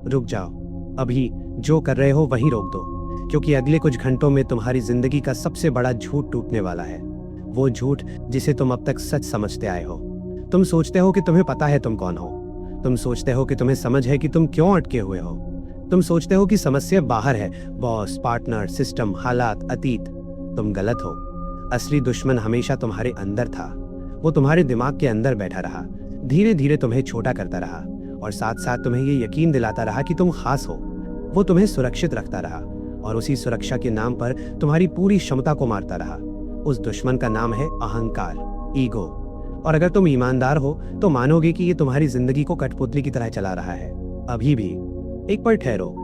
रुक जाओ, अभी जो कर रहे हो वहीं रोक दो, क्योंकि अगले कुछ घंटों में तुम्हारी जिंदगी का सबसे बड़ा झूठ टूटने वाला है। वो झूठ जिसे तुम अब तक सच समझते आए हो। तुम सोचते हो कि तुम्हें पता है तुम कौन हो। तुम सोचते हो कि तुम्हें समझ है कि तुम क्यों अटके हुए हो। तुम सोचते हो कि समस्या बाहर है, बॉस, पार्टनर, सिस्टम, हालात, अतीत। तुम गलत हो। असली दुश्मन हमेशा तुम्हारे अंदर था। वो तुम्हारे दिमाग के अंदर बैठा रहा, धीरे धीरे तुम्हें छोटा करता रहा और साथ साथ तुम्हें ये यकीन दिलाता रहा कि तुम खास हो। वो तुम्हें सुरक्षित रखता रहा और उसी सुरक्षा के नाम पर तुम्हारी पूरी क्षमता को मारता रहा। उस दुश्मन का नाम है अहंकार, ईगो। और अगर तुम ईमानदार हो तो मानोगे कि ये तुम्हारी जिंदगी को कठपुतली की तरह चला रहा है। अभी भी एक पल ठहरो।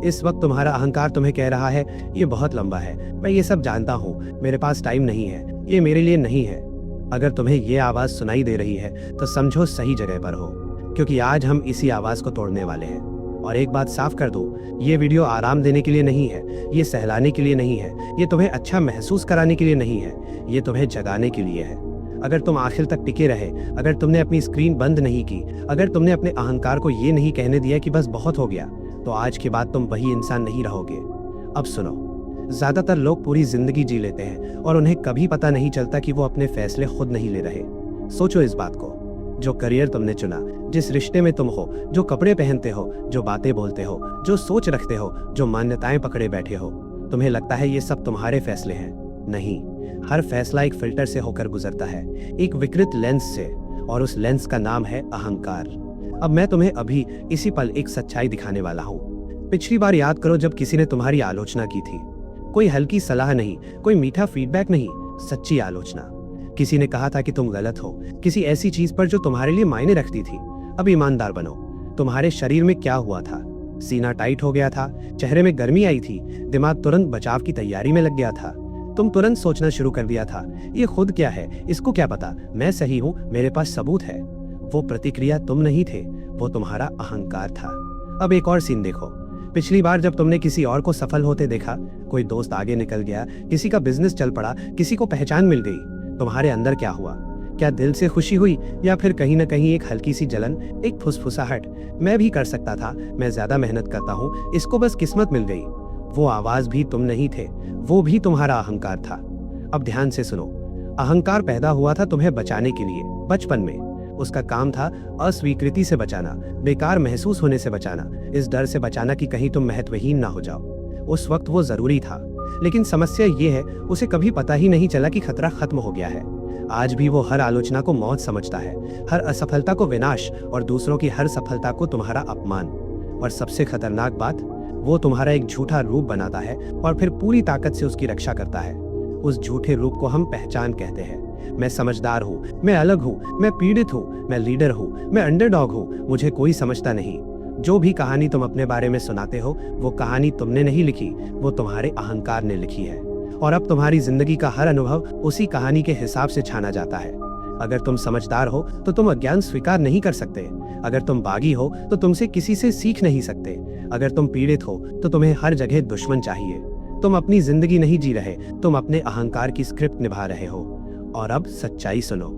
इस वक्त तुम्हारा अहंकार तुम्हें कह रहा है, ये बहुत लंबा है, मैं ये सब जानता हूँ, मेरे पास टाइम नहीं है, ये मेरे लिए नहीं है। अगर तुम्हें ये आवाज सुनाई दे रही है तो समझो सही जगह पर हो, क्योंकि आज हम इसी आवाज को तोड़ने वाले हैं। और एक बात साफ कर दो, ये वीडियो आराम देने के लिए नहीं है, ये सहलाने के लिए नहीं है, ये तुम्हें अच्छा महसूस कराने के लिए नहीं है, ये तुम्हें जगाने के लिए है। अगर तुम आखिर तक टिके रहे, अगर तुमने अपनी स्क्रीन बंद नहीं की, अगर तुमने अपने अहंकार को ये नहीं कहने दिया कि बस बहुत हो गया, तो आज के बाद तुम वही इंसान नहीं रहोगे। अब सुनो, ज्यादातर लोग पूरी जिंदगी जी लेते हैं और उन्हें कभी पता नहीं चलता कि वो अपने फैसले खुद नहीं ले रहे। सोचो इस बात को। जो करियर तुमने चुना, जिस रिश्ते में तुम हो, जो कपड़े पहनते हो, जो बातें बोलते हो, जो सोच रखते हो, जो मान्यताएं पकड़े बैठे हो, तुम्हें लगता है ये सब तुम्हारे फैसले हैं। नहीं, हर फैसला एक फिल्टर से होकर गुजरता है, एक विकृत लेंस से, और उस लेंस का नाम है अहंकार। अब मैं तुम्हें अभी इसी पल एक सच्चाई दिखाने वाला हूँ। पिछली बार याद करो जब किसी ने तुम्हारी आलोचना की थी। कोई हल्की सलाह नहीं, कोई मीठा फीडबैक नहीं, सच्ची आलोचना। किसी ने कहा था कि तुम गलत हो, किसी ऐसी चीज पर जो तुम्हारे लिए मायने रखती थी। अब ईमानदार बनो, तुम्हारे शरीर में क्या हुआ था? सीना टाइट हो गया था, चेहरे में गर्मी आई थी, दिमाग तुरंत बचाव की तैयारी में लग गया था। तुम तुरंत सोचना शुरू कर दिया था, ये खुद क्या है, इसको क्या पता, मैं सही हूँ, मेरे पास सबूत है। वो प्रतिक्रिया तुम नहीं थे, वो तुम्हारा अहंकार था। अब एक और सीन देखो। पिछली बार जब तुमने किसी और को सफल होते देखा, कोई दोस्त आगे निकल गया, किसी का बिजनेस चल पड़ा, किसी को पहचान मिल गई, तुम्हारे अंदर क्या हुआ? क्या दिल से खुशी हुई, या फिर कहीं ना कहीं एक हल्की सी जलन, एक फुसफुसाहट, मैं भी कर सकता था, मैं ज्यादा मेहनत करता हूँ, इसको बस किस्मत मिल गई? वो आवाज भी तुम नहीं थे, वो भी तुम्हारा अहंकार था। अब ध्यान से सुनो। अहंकार पैदा हुआ था तुम्हें बचाने के लिए, बचपन में। उसका काम था अस्वीकृति से बचाना, बेकार महसूस होने से बचाना, इस डर से बचाना कि कहीं तुम महत्वहीन ना हो जाओ। उस वक्त वो जरूरी था, लेकिन समस्या ये है, उसे कभी पता ही नहीं चला कि खतरा खत्म हो गया है। आज भी वो हर आलोचना को मौत समझता है, हर असफलता को विनाश, और दूसरों की हर सफलता को तुम्हारा अपमान। और सबसे खतरनाक बात, वो तुम्हारा एक झूठा रूप बनाता है और फिर पूरी ताकत से उसकी रक्षा करता है। उस झूठे रूप को हम पहचान कहते हैं। मैं समझदार हूँ, मैं अलग हूँ, मैं पीड़ित हूँ, मैं लीडर हूँ, मैं अंडरडॉग हूँ, मुझे कोई समझता नहीं। जो भी कहानी तुम अपने बारे में सुनाते हो, वो कहानी तुमने नहीं लिखी, वो तुम्हारे अहंकार ने लिखी है। और अब तुम्हारी जिंदगी का हर अनुभव उसी कहानी के हिसाब से छाना जाता है। अगर तुम समझदार हो तो तुम अज्ञान स्वीकार नहीं कर सकते। अगर तुम बागी हो तो तुमसे किसी से सीख नहीं सकते। अगर तुम पीड़ित हो तो तुम्हें हर जगह दुश्मन चाहिए। तुम अपनी जिंदगी नहीं जी रहे, तुम अपने अहंकार की स्क्रिप्ट निभा रहे हो। और अब सच्चाई सुनो,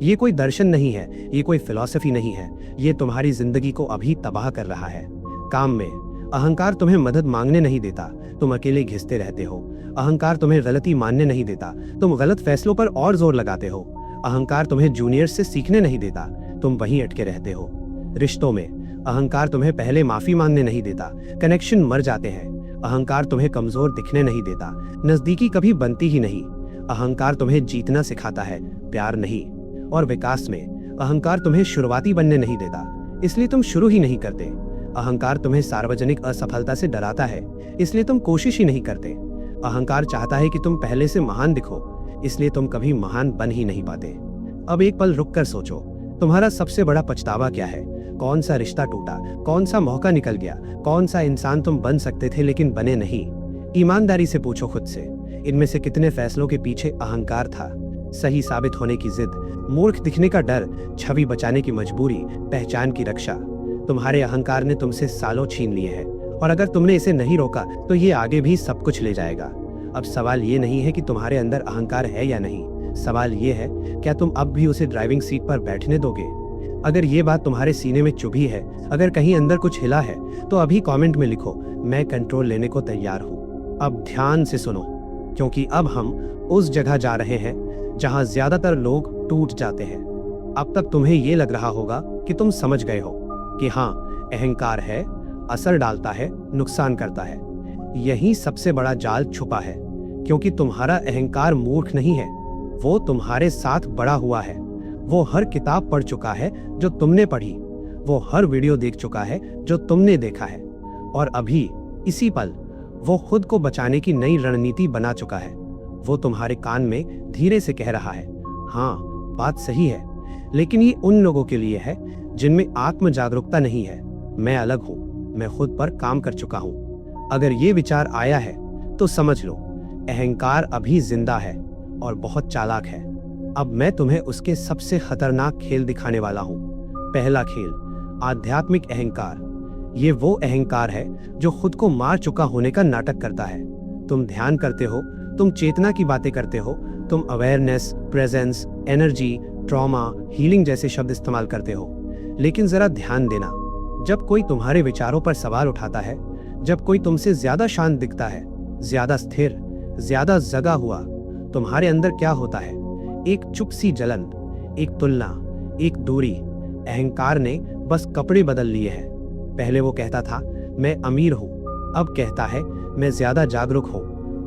ये कोई दर्शन नहीं है, ये कोई फिलॉसफी नहीं है, ये तुम्हारी जिंदगी को अभी तबाह कर रहा है। काम में अहंकार तुम्हें मदद मांगने नहीं देता, तुम अकेले घिसते रहते हो। अहंकार तुम्हें गलती मानने नहीं देता, तुम गलत फैसलों पर और जोर लगाते हो। अहंकार तुम्हें जूनियर से सीखने नहीं देता, तुम वहीं अटके रहते हो। रिश्तों में अहंकार तुम्हें पहले माफी मांगने नहीं देता, कनेक्शन मर जाते हैं। अहंकार तुम्हें कमजोर दिखने नहीं देता, नजदीकी कभी बनती ही नहीं। अहंकार तुम्हें जीतना सिखाता है, प्यार नहीं। और विकास में अहंकार तुम्हें शुरुआती बनने नहीं देता, इसलिए तुम शुरू ही नहीं करते। अहंकार तुम्हें सार्वजनिक असफलता से डराता है, इसलिए तुम कोशिश ही नहीं करते। अहंकार चाहता है कि तुम पहले से महान दिखो, इसलिए तुम कभी महान बन ही नहीं पाते। अब एक पल रुक कर सोचो, तुम्हारा सबसे बड़ा पछतावा क्या है? कौन सा रिश्ता टूटा, कौन सा मौका निकल गया, कौन सा इंसान तुम बन सकते थे लेकिन बने नहीं? ईमानदारी से पूछो खुद से, इनमें से कितने फैसलों के पीछे अहंकार था? सही साबित होने की जिद, मूर्ख दिखने का डर, छवि बचाने की मजबूरी, पहचान की रक्षा। तुम्हारे अहंकार ने तुमसे सालों छीन लिए हैं, और अगर तुमने इसे नहीं रोका तो ये आगे भी सब कुछ ले जाएगा। अब सवाल ये नहीं है कि तुम्हारे अंदर अहंकार है या नहीं, सवाल ये है, क्या तुम अब भी उसे ड्राइविंग सीट पर बैठने दोगे? अगर ये बात तुम्हारे सीने में चुभी है, अगर कहीं अंदर कुछ हिला है, तो अभी कमेंट में लिखो, मैं कंट्रोल लेने को तैयार हूँ। अब ध्यान से सुनो, क्योंकि अब हम उस जगह जा रहे हैं जहां ज्यादातर लोग टूट जाते हैं। अब तक तुम्हें ये लग रहा होगा कि तुम समझ गए हो कि हाँ, अहंकार है, असर डालता है, नुकसान करता है। यही सबसे बड़ा जाल छुपा है, क्योंकि तुम्हारा अहंकार मूर्ख नहीं है, वो तुम्हारे साथ बड़ा हुआ है। वो हर किताब पढ़ चुका है जो तुमने पढ़ी, वो हर वीडियो देख चुका है जो तुमने देखा है, और अभी इसी पल वो खुद को बचाने की नई रणनीति बना चुका है। वो तुम्हारे कान में धीरे से कह रहा है, हाँ बात सही है, लेकिन ये उन लोगों के लिए है जिनमें आत्म जागरूकता नहीं है। मैं अलग हूँ, मैं खुद पर काम कर चुका हूँ। अगर ये विचार आया है तो समझ लो, अहंकार अभी जिंदा है और बहुत चालाक है। अब मैं तुम्हें उसके सबसे खतरनाक खेल दिखाने वाला हूँ। पहला खेल, आध्यात्मिक अहंकार। ये वो अहंकार है जो खुद को मार चुका होने का नाटक करता है। तुम ध्यान करते हो, तुम चेतना की बातें करते हो, तुम awareness, presence, energy, trauma, healing जैसे शब्द इस्तेमाल करते हो, लेकिन जरा ध्यान देना, जब कोई तुम्हारे विचारों पर सवाल उठाता है, जब कोई तुमसे ज्यादा शांत दिखता है, ज्यादा स्थिर, ज्यादा जगा हुआ, तुम्हारे अंदर क्या होता है? एक चुप सी जलन, एक तुलना, एक दूरी। अहंकार ने बस कपड़े बदल लिए हैं। पहले वो कहता था मैं अमीर हूँ, अब कहता है मैं ज्यादा जागरूक हूँ।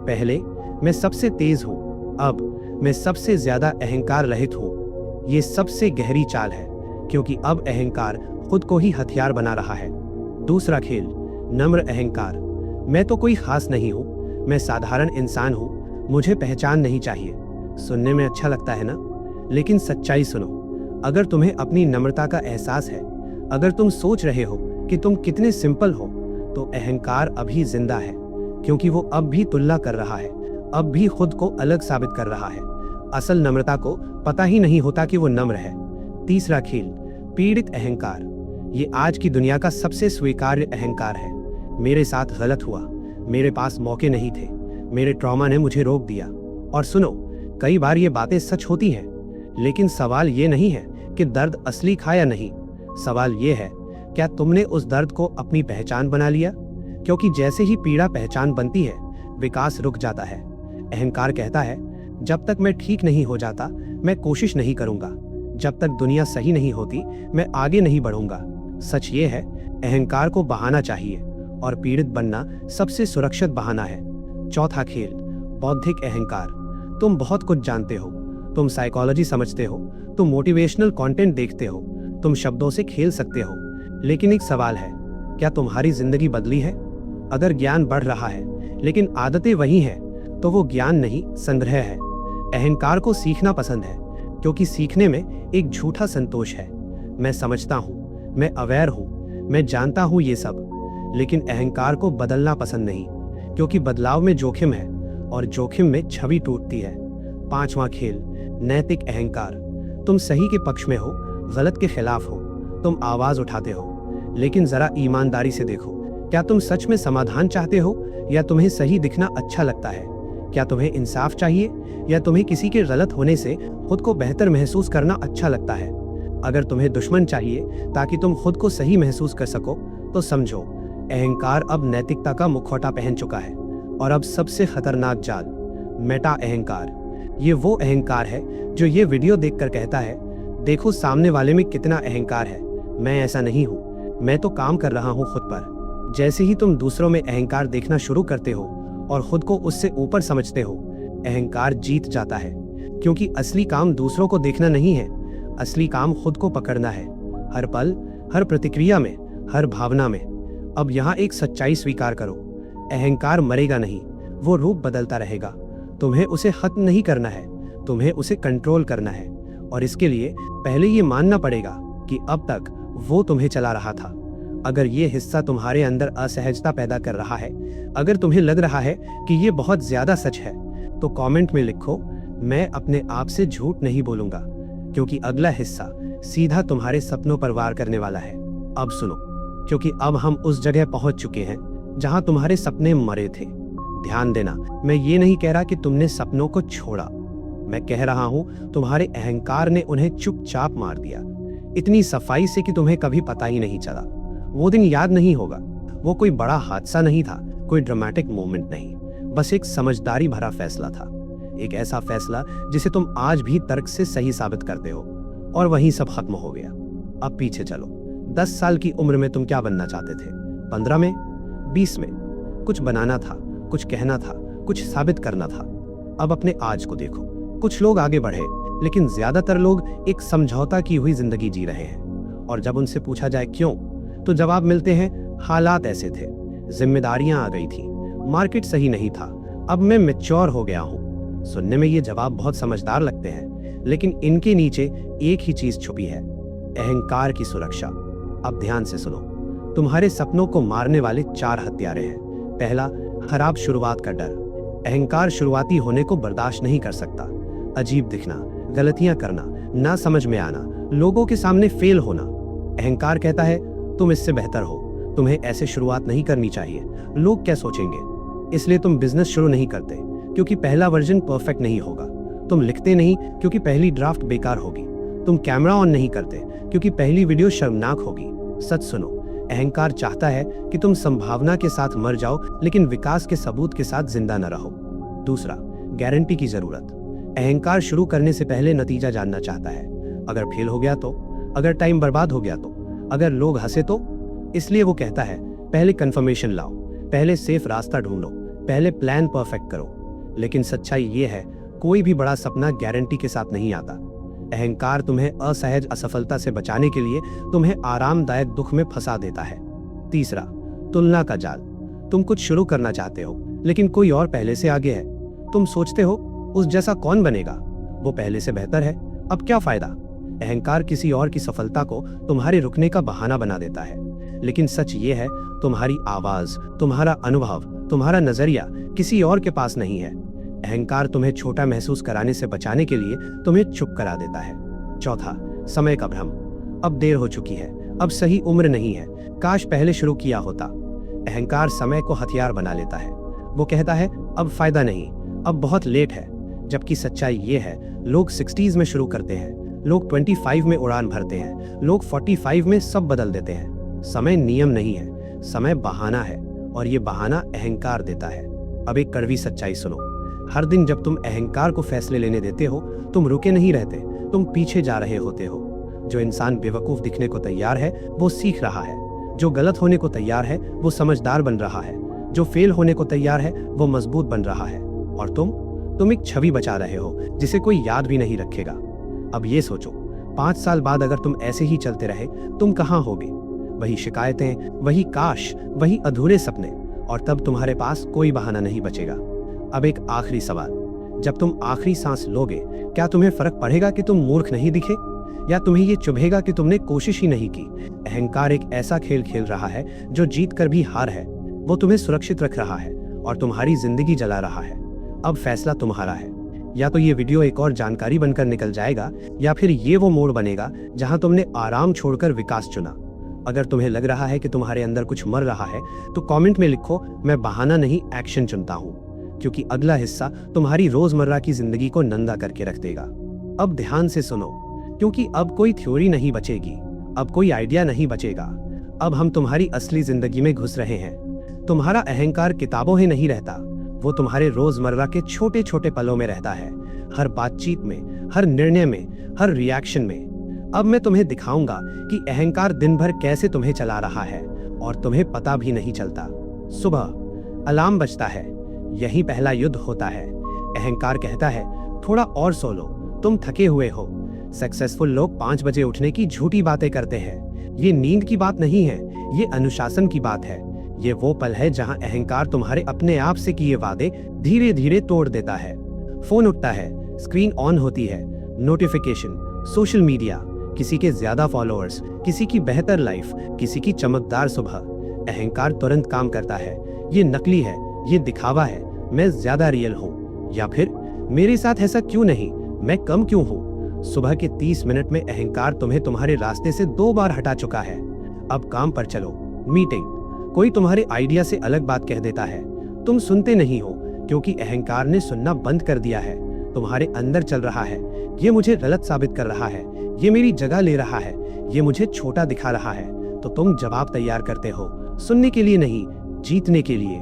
पहले मैं सबसे तेज हूँ, अब मैं सबसे ज्यादा अहंकार रहित हूँ। ये सबसे गहरी चाल है, क्योंकि अब अहंकार खुद को ही हथियार बना रहा है। दूसरा खेल, नम्र अहंकार। मैं तो कोई खास नहीं हूँ, मैं साधारण इंसान हूँ, मुझे पहचान नहीं चाहिए। सुनने में अच्छा लगता है ना, लेकिन सच्चाई सुनो। अगर तुम्हें अपनी नम्रता का एहसास है, अगर तुम सोच रहे हो कि तुम कितने सिंपल हो, तो अहंकार अभी जिंदा है, क्योंकि वो अब भी तुलना कर रहा है, अब भी खुद को अलग साबित कर रहा है। असल नम्रता को पता ही नहीं होता कि वो नम्र है। तीसरा खेल, पीड़ित अहंकार। ये आज की दुनिया का सबसे स्वीकार्य अहंकार है। मेरे साथ गलत हुआ, मेरे पास मौके नहीं थे, मेरे ट्रॉमा ने मुझे रोक दिया। और सुनो, कई बार ये बातें सच होती हैं, लेकिन सवाल ये नहीं है कि दर्द असली था या नहीं। सवाल ये है, क्या तुमने उस दर्द को अपनी पहचान बना लिया? क्योंकि जैसे ही पीड़ा पहचान बनती है, विकास रुक जाता है। अहंकार कहता है, जब तक मैं ठीक नहीं हो जाता, मैं कोशिश नहीं करूंगा। जब तक दुनिया सही नहीं होती, मैं आगे नहीं बढ़ूंगा। सच ये है, अहंकार को बहाना चाहिए, और पीड़ित बनना सबसे सुरक्षित बहाना है। चौथा खेल, बौद्धिक अहंकार। तुम बहुत कुछ जानते हो, तुम साइकोलॉजी समझते हो, तुम मोटिवेशनल कंटेंट देखते हो, तुम शब्दों से खेल सकते हो, लेकिन एक सवाल है, क्या तुम्हारी जिंदगी बदली है? अगर ज्ञान बढ़ रहा है लेकिन आदतें वही हैं, तो वो ज्ञान नहीं, संग्रह है। अहंकार को सीखना पसंद है, क्योंकि सीखने में एक झूठा संतोष है। मैं समझता हूँ, मैं अवेयर हूँ, मैं जानता हूँ ये सब, लेकिन अहंकार को बदलना पसंद नहीं, क्योंकि बदलाव में जोखिम है, और जोखिम में छवि टूटती है। पांचवा खेल, नैतिक अहंकार। तुम सही के पक्ष में हो, गलत के खिलाफ हो, तुम आवाज उठाते हो, लेकिन जरा ईमानदारी से देखो, क्या तुम सच में समाधान चाहते हो, या तुम्हें सही दिखना अच्छा लगता है? क्या तुम्हें इंसाफ चाहिए, या तुम्हें किसी के गलत होने से खुद को बेहतर महसूस करना अच्छा लगता है? अगर तुम्हें दुश्मन चाहिए ताकि तुम खुद को सही महसूस कर सको, तो समझो, अहंकार अब नैतिकता का मुखौटा पहन चुका है। और अब सबसे खतरनाक जाल, मेटा अहंकार। ये वो अहंकार है जो ये वीडियो देखकर कहता है, देखो सामने वाले में कितना अहंकार है, मैं ऐसा नहीं हूँ, मैं तो काम कर रहा हूँ खुद पर। जैसे ही तुम दूसरों में अहंकार देखना शुरू करते हो और खुद को उससे ऊपर समझते हो, अहंकार जीत जाता है, क्योंकि असली काम दूसरों को देखना नहीं है, असली काम खुद को पकड़ना है। हर पल, हर प्रतिक्रिया में, हर भावना में। अब यहाँ एक सच्चाई स्वीकार करो, अहंकार मरेगा नहीं, वो रूप बदलता रहेगा। तुम्हें उसे खत्म नहीं करना है, तुम्हें उसे कंट्रोल करना है। और इसके लिए पहले ये मानना पड़ेगा कि अब तक वो तुम्हें चला रहा था। अगर ये हिस्सा तुम्हारे अंदर असहजता पैदा कर रहा है, अगर तुम्हें लग रहा है कि ये बहुत ज्यादा सच है, तो कमेंट में लिखो, मैं अपने आप से झूठ नहीं बोलूंगा, क्योंकि अगला हिस्सा सीधा तुम्हारे सपनों पर वार करने वाला है। अब सुनो, क्योंकि अब हम उस जगह पहुंच चुके हैं जहां तुम्हारे सपने मरे थे। ध्यान देना, मैं ये नहीं कह रहा कि तुमने सपनों को छोड़ा, मैं कह रहा हूं तुम्हारे अहंकार ने उन्हें चुपचाप मार दिया। इतनी सफाई से कि तुम्हें कभी पता ही नहीं चला। वो दिन याद नहीं होगा। वो कोई बड़ा हादसा नहीं था, कोई ड्रामेटिक मोमेंट नहीं, बस एक समझदारी भरा फैसला था। एक ऐसा फैसला जिसे तुम आज भी तर्क से सही साबित करते हो। और वहीं सब खत्म हो गया। अब पीछे चलो। 10 साल की उम्र में तुम क्या बनना चाहते थे? 15 में? 20 में? कुछ बनाना था, कुछ कहना था, कुछ साबित करना था। अब अपने आज को देखो। कुछ लोग आगे बढ़े, लेकिन ज्यादातर लोग एक समझौता की हुई जिंदगी जी रहे हैं। और जब उनसे पूछा जाए क्यों, तो जवाब मिलते हैं हालात ऐसे थे, जिम्मेदारियां आ गई थी, मार्केट सही नहीं था, अब मैं मैच्योर हो गया हूं। सुनने में ये जवाब बहुत समझदार लगते हैं, लेकिन इनके नीचे एक ही चीज छुपी है, अहंकार की सुरक्षा। अब ध्यान से सुनो। तुम्हारे सपनों को मारने वाले 4 हथियारे हैं। पहला, खराब शुरुआत का डर। अहंकार शुरुआती होने को बर्दाश्त नहीं कर सकता। अजीब दिखना, गलतियां करना, ना समझ में आना, लोगों के सामने फेल होना। अहंकार कहता है तुम इससे बेहतर हो, तुम्हें ऐसे शुरुआत नहीं करनी चाहिए, लोग क्या सोचेंगे। इसलिए तुम बिजनेस शुरू नहीं करते क्योंकि पहला वर्जन परफेक्ट नहीं होगा। तुम लिखते नहीं क्योंकि पहली ड्राफ्ट बेकार होगी। तुम कैमरा ऑन नहीं करते क्योंकि पहली वीडियो शर्मनाक होगी। सच सुनो, अहंकार चाहता है कि तुम संभावना के साथ मर जाओ, लेकिन विकास के सबूत के साथ जिंदा न रहो। दूसरा, गारंटी की जरूरत। अहंकार शुरू करने से पहले नतीजा जानना चाहता है। अगर फेल हो गया तो, अगर टाइम बर्बाद हो गया तो, अगर लोग हंसे तो। इसलिए वो कहता है पहले कंफर्मेशन लाओ, पहले सेफ रास्ता ढूंढो, पहले प्लान परफेक्ट करो। लेकिन सच्चाई ये है, कोई भी बड़ा सपना गारंटी के साथ नहीं आता। अहंकार तुम्हें असहज असफलता से बचाने के लिए तुम्हें आरामदायक दुख में फंसा देता है। तीसरा, तुलना का जाल। तुम कुछ शुरू करना चाहते हो, लेकिन कोई और पहले से आगे है। तुम सोचते हो उस जैसा कौन बनेगा, वो पहले से बेहतर है, अब क्या फायदा। अहंकार किसी और की सफलता को तुम्हारे रुकने का बहाना बना देता है। लेकिन सच ये है, तुम्हारी आवाज, तुम्हारा अनुभव, तुम्हारा नजरिया किसी और के पास नहीं है। अहंकार तुम्हें छोटा महसूस कराने से बचाने के लिए तुम्हें चुप करा देता है। चौथा, समय का भ्रम। अब देर हो चुकी है, अब सही उम्र नहीं है, काश पहले शुरू किया होता। अहंकार समय को हथियार बना लेता है। वो कहता है अब फायदा नहीं, अब बहुत लेट है। जबकि सच्चाई ये है, लोग 60s में शुरू करते हैं, लोग 25 में उड़ान भरते हैं, लोग 45 में सब बदल देते हैं। समय नियम नहीं है, समय बहाना है, और ये बहाना अहंकार देता है। अब एक कड़वी सच्चाई सुनो। हर दिन जब तुम अहंकार को फैसले लेने देते हो, तुम रुके नहीं रहते, तुम पीछे जा रहे होते हो। जो इंसान बेवकूफ दिखने को तैयार है वो सीख रहा है, जो गलत होने को तैयार है वो समझदार बन रहा है, जो फेल होने को तैयार है वो मजबूत बन रहा है। और तुम एक छवि बचा रहे हो जिसे कोई याद भी नहीं रखेगा। अब ये सोचो, 5 साल बाद अगर तुम ऐसे ही चलते रहे, तुम कहाँ होगे? वही शिकायतें, वही काश, वही अधूरे सपने, और तब तुम्हारे पास कोई बहाना नहीं बचेगा। अब एक आखिरी सवाल, जब तुम आखिरी सांस लोगे, क्या तुम्हें फर्क पड़ेगा कि तुम मूर्ख नहीं दिखे, या तुम्हें ये चुभेगा कि तुमने कोशिश ही नहीं की? अहंकार एक ऐसा खेल खेल रहा है जो जीत कर भी हार है। वो तुम्हें सुरक्षित रख रहा है और तुम्हारी जिंदगी जला रहा है। अब फैसला तुम्हारा है। या तो ये वीडियो एक और जानकारी बनकर निकल जाएगा, या फिर ये वो मोड़ बनेगा जहां तुमने आराम छोड़कर विकास चुना। अगर तुम्हें लग रहा है कि तुम्हारे अंदर कुछ मर रहा है, तो कमेंट में लिखो मैं बहाना नहीं एक्शन चुनता हूं, क्योंकि अगला हिस्सा तुम्हारी रोजमर्रा की जिंदगी को नंगा करके रख देगा। अब ध्यान से सुनो, क्योंकि अब कोई थ्योरी नहीं बचेगी, अब कोई आइडिया नहीं बचेगा। अब हम तुम्हारी असली जिंदगी में घुस रहे हैं। तुम्हारा अहंकार किताबों में नहीं रहता, वो तुम्हारे रोजमर्रा के छोटे छोटे पलों में रहता है। हर बातचीत में, हर निर्णय में, हर रिएक्शन में। अब मैं तुम्हें दिखाऊंगा कि अहंकार दिन भर कैसे तुम्हें चला रहा है और तुम्हें पता भी नहीं चलता। सुबह अलार्म बजता है, यही पहला युद्ध होता है। अहंकार कहता है थोड़ा और सो लो, तुम थके हुए हो। सक्सेसफुल लोग 5 बजे उठने की झूठी बातें करते हैं। ये नींद की बात नहीं है, ये अनुशासन की बात है। ये वो पल है जहां अहंकार तुम्हारे अपने आप से किए वादे धीरे धीरे तोड़ देता है। फोन उठता है, स्क्रीन ऑन होती है, नोटिफिकेशन, सोशल मीडिया, किसी के ज्यादा फॉलोअर्स, किसी की बेहतर लाइफ, किसी की चमकदार सुबह। अहंकार तुरंत काम करता है, ये नकली है, ये दिखावा है, मैं ज्यादा रियल हूँ। या फिर मेरे साथ ऐसा क्यों नहीं, मैं कम क्यों हूँ। सुबह के 30 मिनट में अहंकार तुम्हें तुम्हारे रास्ते से 2 बार हटा चुका है। अब काम पर चलो। मीटिंग, कोई तुम्हारे आइडिया से अलग बात कह देता है, तुम सुनते नहीं हो क्योंकि अहंकार ने सुनना बंद कर दिया है। तुम्हारे अंदर चल रहा है, ये मुझे गलत साबित कर रहा है, ये मेरी जगह ले रहा है, ये मुझे छोटा दिखा रहा है, तो तुम जवाब तैयार करते हो, सुनने के लिए नहीं, जीतने के लिए।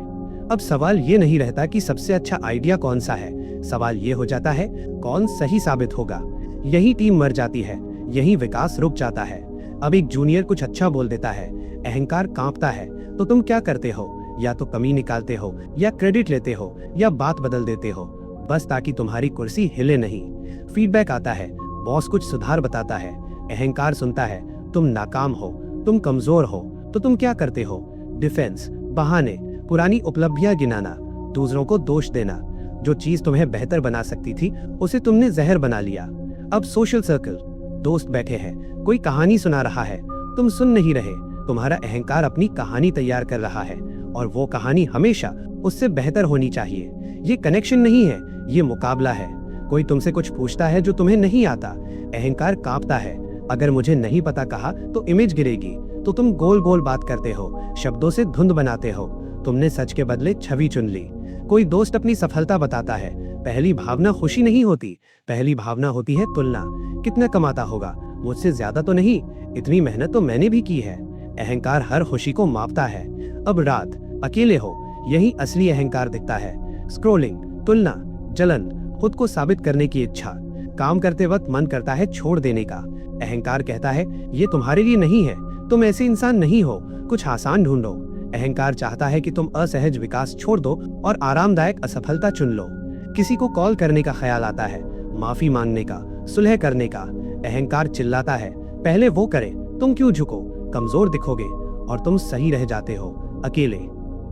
अब सवाल ये नहीं रहता कि सबसे अच्छा आइडिया कौन सा है, सवाल ये हो जाता है कौन सही साबित होगा। यही टीम मर जाती है, यही विकास रुक जाता है। अब एक जूनियर कुछ अच्छा बोल देता है, अहंकार कांपता है, तो तुम क्या करते हो? या तो कमी निकालते हो, या क्रेडिट लेते हो, या बात बदल देते हो, बस ताकि तुम्हारी कुर्सी हिले नहीं। फीडबैक आता है, बॉस कुछ सुधार बताता है, अहंकार सुनता है, तुम नाकाम हो, तुम कमजोर हो, तो तुम क्या करते हो? डिफेंस, बहाने, पुरानी उपलब्धियां गिनाना, दूसरों को दोष देना। जो चीज तुम्हें बेहतर बना सकती थी उसे तुमने जहर बना लिया। अब सोशल सर्कल, दोस्त बैठे हैं, कोई कहानी सुना रहा है, तुम सुन नहीं रहे, तुम्हारा अहंकार अपनी कहानी तैयार कर रहा है, और वो कहानी हमेशा उससे बेहतर होनी चाहिए। ये कनेक्शन नहीं है, ये मुकाबला है। कोई तुमसे कुछ पूछता है जो तुम्हें नहीं आता, अहंकार कांपता है, अगर मुझे नहीं पता कहा तो इमेज गिरेगी, तो तुम गोल गोल बात करते हो, शब्दों से धुंध बनाते हो, तुमने सच के बदले छवि चुन ली। कोई दोस्त अपनी सफलता बताता है, पहली भावना खुशी नहीं होती, पहली भावना होती है तुलना। कितना कमाता होगा, मुझसे ज्यादा तो नहीं, इतनी मेहनत तो मैंने भी की है। अहंकार हर खुशी को मापता है। अब रात, अकेले हो, यही असली अहंकार दिखता है। स्क्रोलिंग, तुलना, जलन, खुद को साबित करने की इच्छा। काम करते वक्त मन करता है छोड़ देने का, अहंकार कहता है ये तुम्हारे लिए नहीं है, तुम ऐसे इंसान नहीं हो, कुछ आसान ढूंढो। अहंकार चाहता है कि तुम असहज विकास छोड़ दो और आरामदायक असफलता चुन लो। किसी को कॉल करने का ख्याल आता है, माफी मांगने का, सुलह करने का। अहंकार चिल्लाता है, पहले वो करे, तुम क्यों झुको, कमजोर दिखोगे, और तुम सही रह जाते हो अकेले।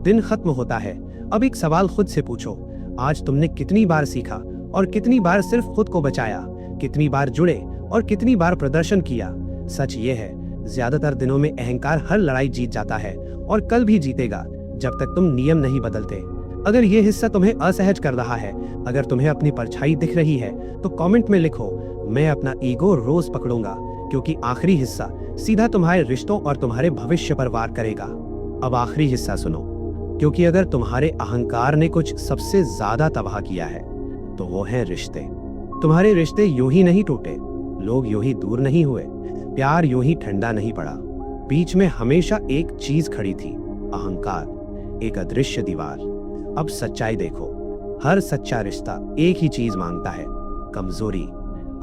दिन खत्म होता है। अब एक सवाल खुद से पूछो, आज तुमने कितनी बार सीखा और कितनी बार सिर्फ खुद को बचाया, कितनी बार जुड़े और कितनी बार प्रदर्शन किया। सच ये है, ज्यादातर दिनों में अहंकार हर लड़ाई जीत जाता है और कल भी जीतेगा, जब तक तुम नियम नहीं बदलते। अगर ये हिस्सा तुम्हें असहज कर रहा है, अगर तुम्हें अपनी परछाई दिख रही है, तो कमेंट में लिखो, मैं अपना ईगो रोज पकड़ूंगा, क्योंकि आखिरी हिस्सा सीधा तुम्हारे रिश्तों और तुम्हारे भविष्य पर वार करेगा। अब आखिरी हिस्सा सुनो, क्योंकि अगर तुम्हारे अहंकार ने कुछ सबसे ज्यादा तबाह किया है, तो वो है रिश्ते। तुम्हारे रिश्ते यूं ही नहीं टूटे, लोग यूं ही दूर नहीं हुए, प्यार यूं ही ठंडा नहीं पड़ा। बीच में हमेशा एक चीज खड़ी थी, अहंकार, एक अदृश्य दीवार। अब सच्चाई देखो, हर सच्चा रिश्ता एक ही चीज मांगता है, कमजोरी,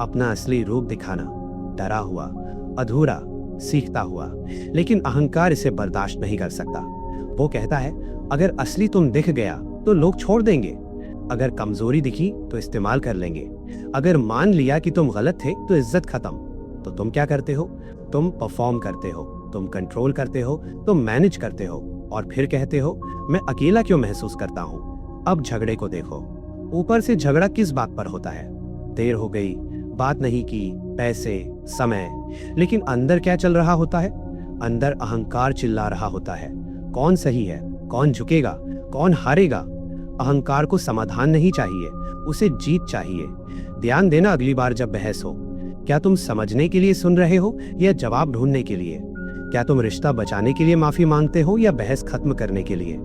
अपना असली रूप दिखाना, डरा हुआ, अधूरा, सीखता हुआ। लेकिन अहंकार इसे बर्दाश्त नहीं कर सकता। वो कहता है, अगर असली तुम दिख गया तो लोग छोड़ देंगे, अगर कमजोरी दिखी तो इस्तेमाल कर लेंगे, अगर मान लिया कि तुम गलत थे तो इज्जत खत्म। तो तुम क्या करते हो? तुम परफॉर्म करते हो, तुम कंट्रोल करते हो, तुम मैनेज करते हो, और फिर कहते हो मैं अकेला क्यों महसूस करता हूँ। अब झगड़े को देखो, ऊपर से झगड़ा किस बात पर होता है? देर हो गई, बात नहीं की, पैसे, समय। लेकिन अंदर क्या चल रहा होता है? अंदर अहंकार चिल्ला रहा होता है, कौन सही है, कौन झुकेगा, कौन हारेगा। अहंकार को समाधान नहीं चाहिए, उसे जीत चाहिए। ध्यान देना अगली बार जब बहस हो, क्या तुम समझने के लिए सुन रहे हो या जवाब ढूंढने के लिए? क्या तुम रिश्ता बचाने के लिए माफी मांगते हो या बहस खत्म करने के लिए?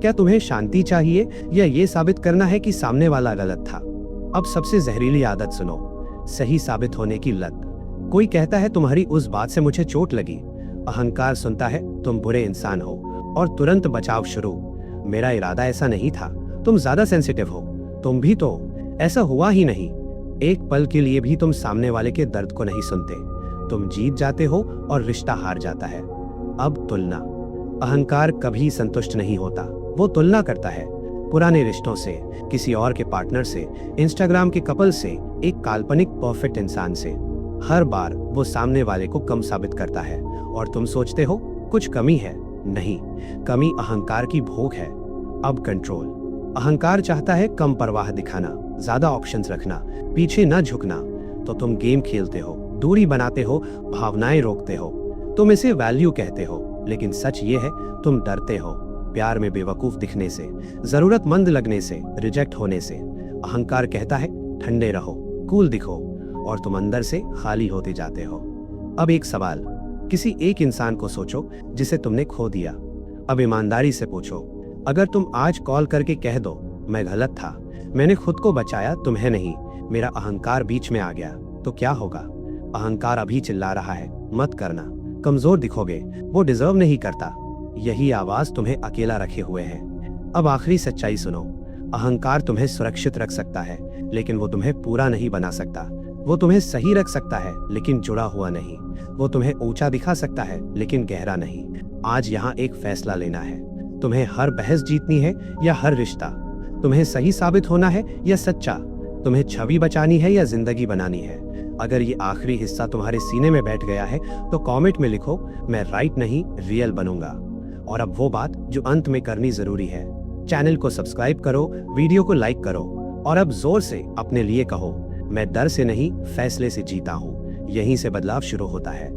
क्या तुम्हें शांति चाहिए या ये साबित करना है कि सामने वाला गलत था? अब सबसे जहरीली आदत सुनो, सही साबित होने की लत। कोई कहता है तुम्हारी उस बात से मुझे चोट लगी, अहंकार सुनता है तुम बुरे इंसान हो और तुरंत बचाव शुरू। मेरा इरादा ऐसा नहीं था, तुम ज्यादा सेंसिटिव हो, तुम भी तो। ऐसा हुआ ही नहीं। एक पल के लिए भी तुम सामने वाले के दर्द को नहीं सुनते, तुम जीत जाते हो और रिश्ता हार जाता है। अब तुलना, अहंकार कभी संतुष्ट नहीं होता, वो तुलना करता है पुराने रिश्तों से, किसी और के पार्टनर से, इंस्टाग्राम के कपल से, एक काल्पनिक परफेक्ट इंसान से। हर बार वो सामने वाले को कम साबित करता है और तुम सोचते हो कुछ कमी है। नहीं, कमी अहंकार की भूख है। अब कंट्रोल, अहंकार चाहता है कम परवाह दिखाना, ज्यादा ऑप्शंस रखना, पीछे न झुकना। तो तुम गेम खेलते हो, दूरी बनाते हो, भावनाएं रोकते हो। तुम इसे वैल्यू कहते हो, लेकिन सच ये है तुम डरते हो, प्यार में बेवकूफ दिखने से, जरूरतमंद लगने से, रिजेक्ट होने से। अहंकार कहता है ठंडे रहो, कूल दिखो, और तुम अंदर से खाली होते जाते हो। अब एक सवाल, किसी एक इंसान को सोचो जिसे तुमने खो दिया। अब ईमानदारी से पूछो, अगर तुम आज कॉल करके कह दो मैं गलत था, मैंने खुद को बचाया, तुम्हें नहीं, मेरा अहंकार बीच में आ गया, तो क्या होगा? अहंकार अभी चिल्ला रहा है, मत करना, कमजोर दिखोगे, वो डिजर्व नहीं करता। यही आवाज तुम्हें अकेला रखे हुए है। अब आखिरी सच्चाई सुनो, अहंकार तुम्हें सुरक्षित रख सकता है, लेकिन वो तुम्हें पूरा नहीं बना सकता। वो तुम्हें सही रख सकता है, लेकिन जुड़ा हुआ नहीं। वो तुम्हें ऊंचा दिखा सकता है, लेकिन गहरा नहीं। आज यहाँ एक फैसला लेना है, तुम्हें हर बहस जीतनी है या हर रिश्ता, तुम्हें सही साबित होना है या सच्चा, तुम्हें छवि बचानी है या जिंदगी बनानी है। अगर ये आखिरी हिस्सा तुम्हारे सीने में बैठ गया है तो कमेंट में लिखो, मैं राइट नहीं रियल बनूंगा। और अब वो बात जो अंत में करनी जरूरी है, चैनल को सब्सक्राइब करो, वीडियो को लाइक करो और अब जोर से अपने लिए कहो, मैं डर से नहीं फैसले से जीता हूँ। यहीं से बदलाव शुरू होता है।